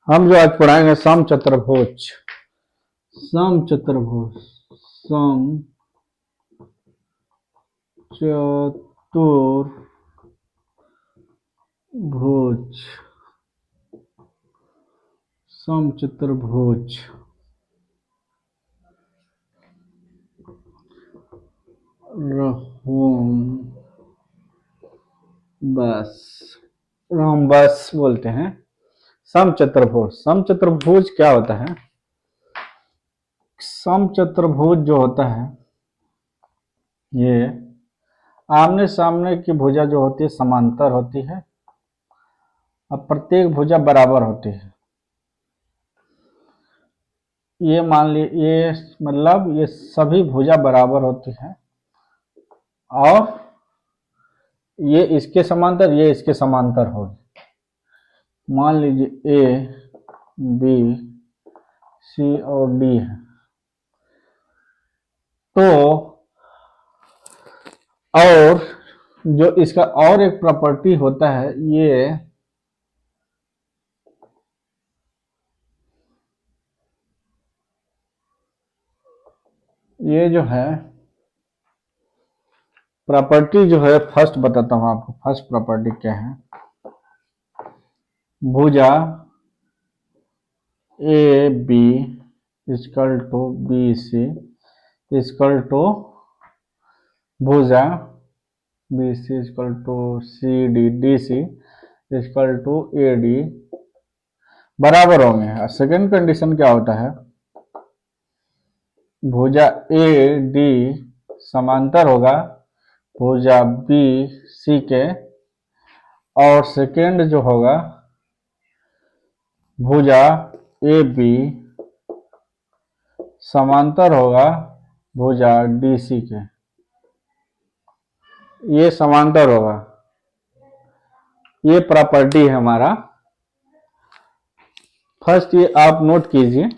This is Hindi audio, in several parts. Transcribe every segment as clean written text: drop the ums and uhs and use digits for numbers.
हम जो आज पढ़ाएंगे समचतुर्भुज। समचतुर्भुज समचतुर्भुज समचतुर्भुज बस बस बोलते हैं। समचतुर्भुज समचतुर्भुज क्या होता है? समचतुर्भुज जो होता है ये आमने सामने की भुजा जो होती है समांतर होती है और प्रत्येक भुजा बराबर होती है। ये मान ली ये मतलब ये सभी भुजा बराबर होती है और ये इसके समांतर ये इसके समांतर होगी। मान लीजिए ए बी सी और डी है तो और जो इसका और एक प्रॉपर्टी होता है ये जो है प्रॉपर्टी जो है फर्स्ट बताता हूं आपको। फर्स्ट प्रॉपर्टी क्या है? भुजा A B equal to B C equal to भुजा B C equal to C D D C equal to A D बराबर होंगे। सेकेंड कंडीशन क्या होता है? भुजा ए डी समांतर होगा भुजा बी सी के और सेकेंड जो होगा भुजा ए बी समांतर होगा भुजा डी सी के। ये समांतर होगा। ये प्रॉपर्टी है हमारा। फर्स्ट ये आप नोट कीजिए।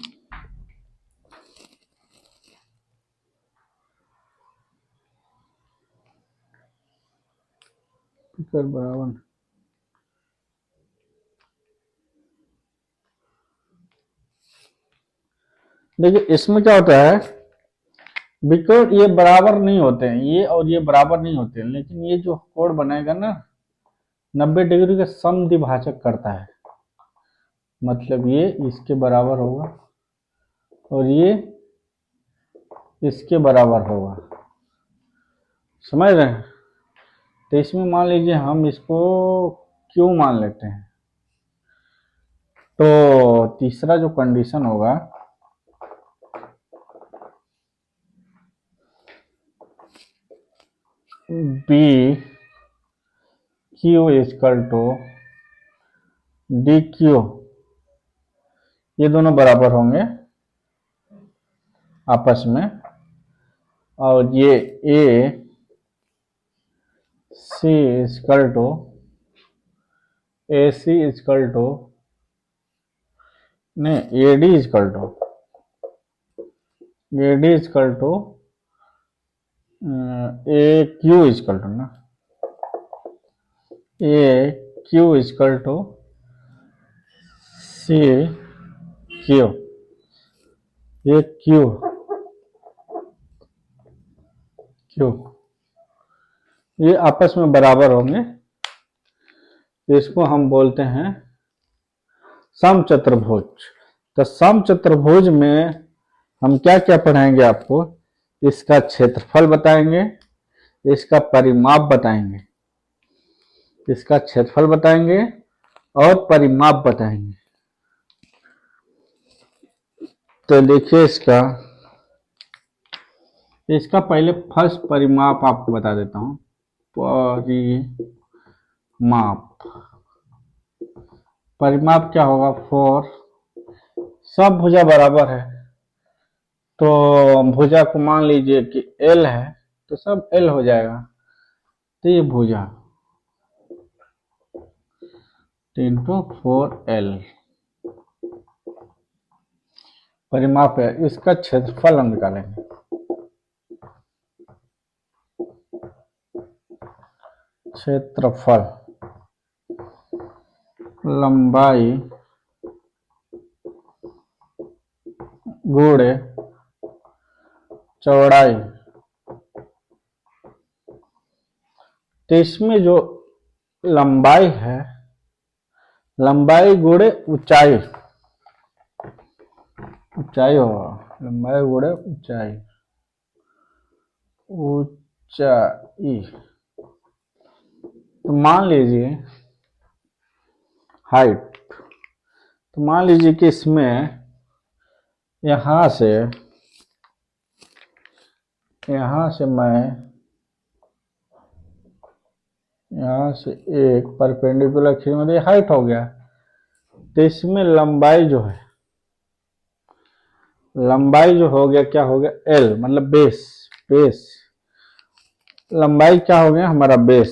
बराबर देखिए इसमें क्या होता है बिकॉज ये बराबर नहीं होते हैं, ये और ये बराबर नहीं होते हैं, लेकिन ये जो कोण बनेगा ना 90 डिग्री का समद्विभाजक करता है। मतलब ये इसके बराबर होगा और ये इसके बराबर होगा। समझ रहे हैं? तो इसमें मान लीजिए हम इसको क्यों मान लेते हैं तो तीसरा जो कंडीशन होगा B Q equal to D Q ये दोनों बराबर होंगे आपस में और ये A C equal to A C equal to नहीं A D equal to A Q equal to ना A Q equal to C Q ये क्यू क्यू ये आपस में बराबर होंगे। इसको हम बोलते हैं समचतुर्भुज। तो समचतुर्भुज में हम क्या क्या पढ़ाएंगे आपको? इसका क्षेत्रफल बताएंगे, इसका परिमाप बताएंगे, इसका क्षेत्रफल बताएंगे और परिमाप बताएंगे। तो देखिए इसका पहले फर्स्ट परिमाप आपको बता देता हूं। परिमाप क्या होगा? फोर सब भुजा बराबर है तो भुजा को मान लीजिए कि एल है तो सब एल हो जाएगा। तो ये भुजा 4L परिमाप है। इसका क्षेत्रफल हम निकालेंगे। क्षेत्रफल लंबाई गुणे चौड़ाई। तो इसमें जो लंबाई है, लंबाई गुणे ऊंचाई, ऊंचाई होगा, लंबाई गुणे ऊंचाई, ऊंचाई। तो मान लीजिए हाइट, तो मान लीजिए कि इसमें यहां से मैं यहां से एक परपेंडिकुलर खींच, मतलब हाइट हो गया। तो इसमें लंबाई जो है, लंबाई जो हो गया, क्या हो गया, एल, मतलब बेस, बेस लंबाई क्या हो गया हमारा, बेस,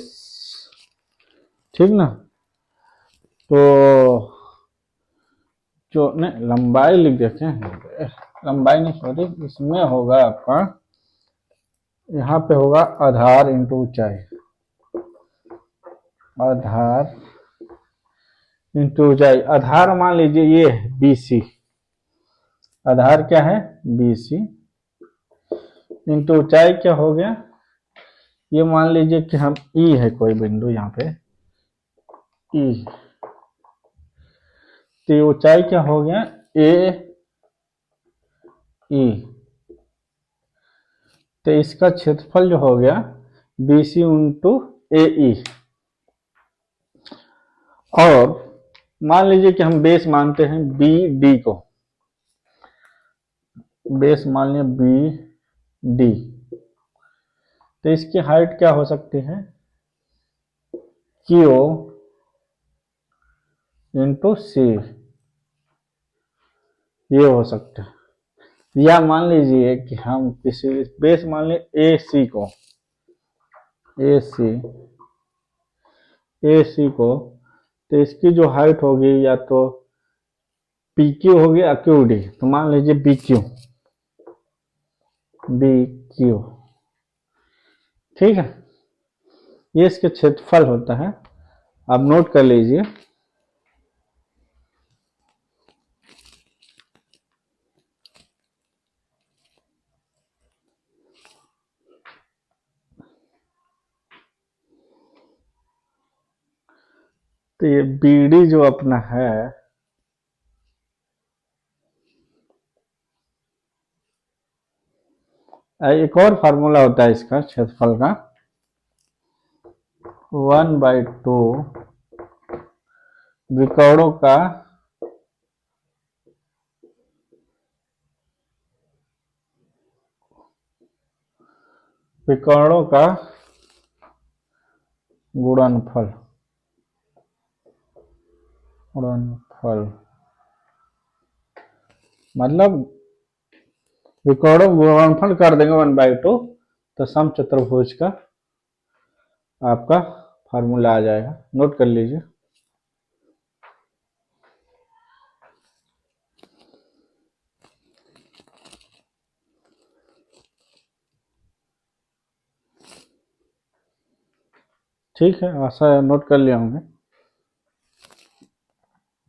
ठीक ना। तो जो नहीं, लंबाई लिख देते हैं, लंबाई नहीं, सॉरी, इसमें होगा आपका, यहाँ पे होगा आधार इंटू ऊंचाई, आधार इंटू ऊंचाई। आधार मान लीजिए ये है BC, आधार क्या है BC, इंटू ऊंचाई क्या हो गया, ये मान लीजिए कि हम E है कोई बिंदु यहाँ पे E, तो ऊंचाई क्या हो गया AE। तो इसका क्षेत्रफल जो हो गया BC इंटू AE। और मान लीजिए कि हम बेस मानते हैं BD को, बेस मान लिया BD, तो इसकी हाइट क्या हो सकती है Q इंटू C, ये हो सकता है। या मान लीजिए कि हम किसी बेस मान लिया AC को, AC को, तो इसकी जो हाइट होगी या तो PQ होगी या QD, तो मान लीजिए BQ, ठीक है, ये इसके क्षेत्रफल होता है। आप नोट कर लीजिए। तो ये BD जो अपना है, एक और फार्मूला होता है इसका क्षेत्रफल का, 1/2 विकर्णों का गुणनफल, मतलब विकर्णों गुणनफल कर देंगे 1/2, तो समचतुर्भुज का आपका फार्मूला आ जाएगा, नोट कर लीजिए। ठीक है, आशा नोट कर लिया होंगे।